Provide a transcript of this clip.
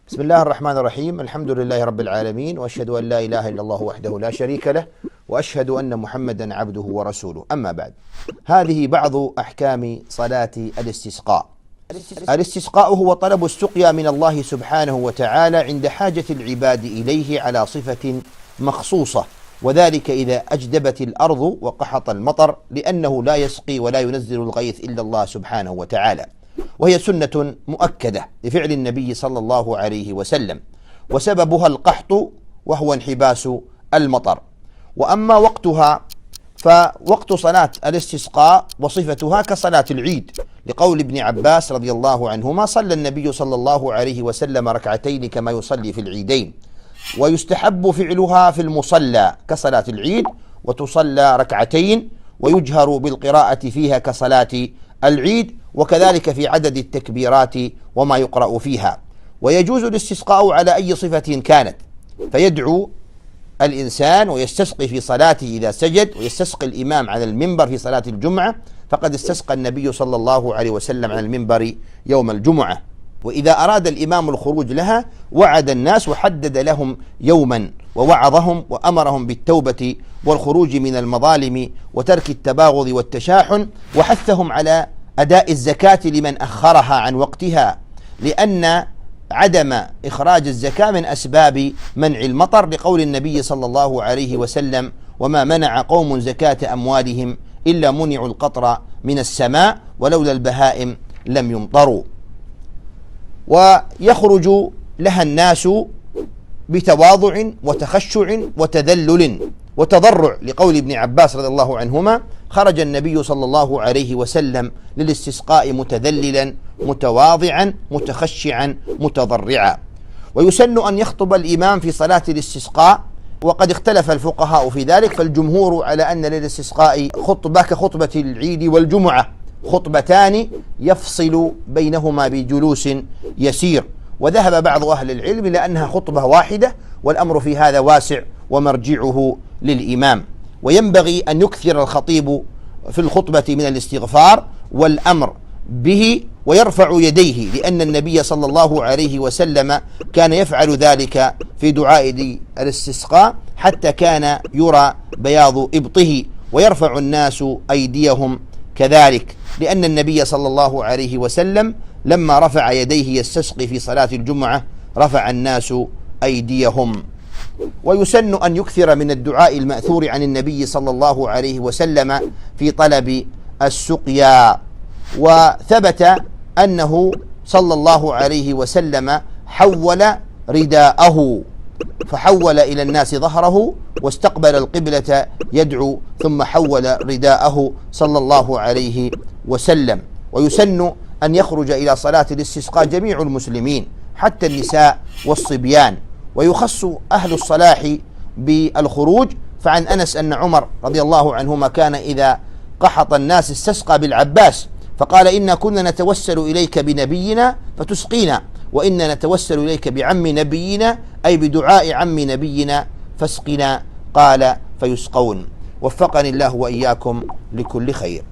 بسم الله الرحمن الرحيم. الحمد لله رب العالمين، وأشهد أن لا إله إلا الله وحده لا شريك له، وأشهد أن محمدا عبده ورسوله. أما بعد، هذه بعض أحكام صلاة الاستسقاء. الاستسقاء هو طلب السقيا من الله سبحانه وتعالى عند حاجة العباد إليه على صفة مخصوصة، وذلك إذا أجدبت الأرض وقحط المطر، لأنه لا يسقي ولا ينزل الغيث إلا الله سبحانه وتعالى، وهي سنة مؤكدة لفعل النبي صلى الله عليه وسلم، وسببها القحط وهو انحباس المطر. وأما وقتها فوقت صلاة الاستسقاء وصفتها كصلاة العيد، لقول ابن عباس رضي الله عنهما: صلى النبي صلى الله عليه وسلم ركعتين كما يصلي في العيدين، ويستحب فعلها في المصلى كصلاة العيد، وتصلى ركعتين ويجهر بالقراءة فيها كصلاة العيد، وكذلك في عدد التكبيرات وما يقرأ فيها. ويجوز الاستسقاء على أي صفة كانت، فيدعو الإنسان ويستسقي في صلاته إذا سجد، ويستسقي الإمام على المنبر في صلاة الجمعة، فقد استسقى النبي صلى الله عليه وسلم على المنبر يوم الجمعة. وإذا أراد الإمام الخروج لها وعد الناس وحدد لهم يوما ووعظهم وأمرهم بالتوبة والخروج من المظالم وترك التباغض والتشاحن، وحثهم على أداء الزكاة لمن أخرها عن وقتها، لأن عدم إخراج الزكاة من أسباب منع المطر، لقول النبي صلى الله عليه وسلم: وما منع قوم زكاة أموالهم إلا منعوا القطر من السماء ولولا البهائم لم يمطروا. ويخرج لها الناس بتواضع وتخشع وتذلل وتضرع، لقول ابن عباس رضي الله عنهما: خرج النبي صلى الله عليه وسلم للاستسقاء متذللا متواضعا متخشعا متضرعا. ويسن أن يخطب الإمام في صلاة الاستسقاء، وقد اختلف الفقهاء في ذلك، فالجمهور على أن للاستسقاء خطبة كخطبة العيد والجمعة، خطبتان يفصل بينهما بجلوس يسير. وذهب بعض أهل العلم إلى أنها خطبة واحدة، والأمر في هذا واسع ومرجعه للإمام. وينبغي أن يكثر الخطيب في الخطبة من الاستغفار والأمر به، ويرفع يديه، لأن النبي صلى الله عليه وسلم كان يفعل ذلك في دعاء الاستسقاء حتى كان يرى بياض إبطه، ويرفع الناس أيديهم كذلك، لأن النبي صلى الله عليه وسلم لما رفع يديه يستسقي في صلاة الجمعة رفع الناس أيديهم. ويسن أن يكثر من الدعاء المأثور عن النبي صلى الله عليه وسلم في طلب السقيا. وثبت أنه صلى الله عليه وسلم حول رداءه، فحول إلى الناس ظهره واستقبل القبلة يدعو، ثم حول رداءه صلى الله عليه وسلم. ويسن أن يخرج إلى صلاة الاستسقاء جميع المسلمين حتى النساء والصبيان، ويخص أهل الصلاح بالخروج. فعن أنس أن عمر رضي الله عنهما كان إذا قحط الناس استسقى بالعباس، فقال: إنا كنا نتوسل إليك بنبينا فتسقينا، وإنا نتوسل إليك بعم نبينا، أي بدعاء عم نبينا، فاسقنا. قال: فيسقون. وفقني الله وإياكم لكل خير.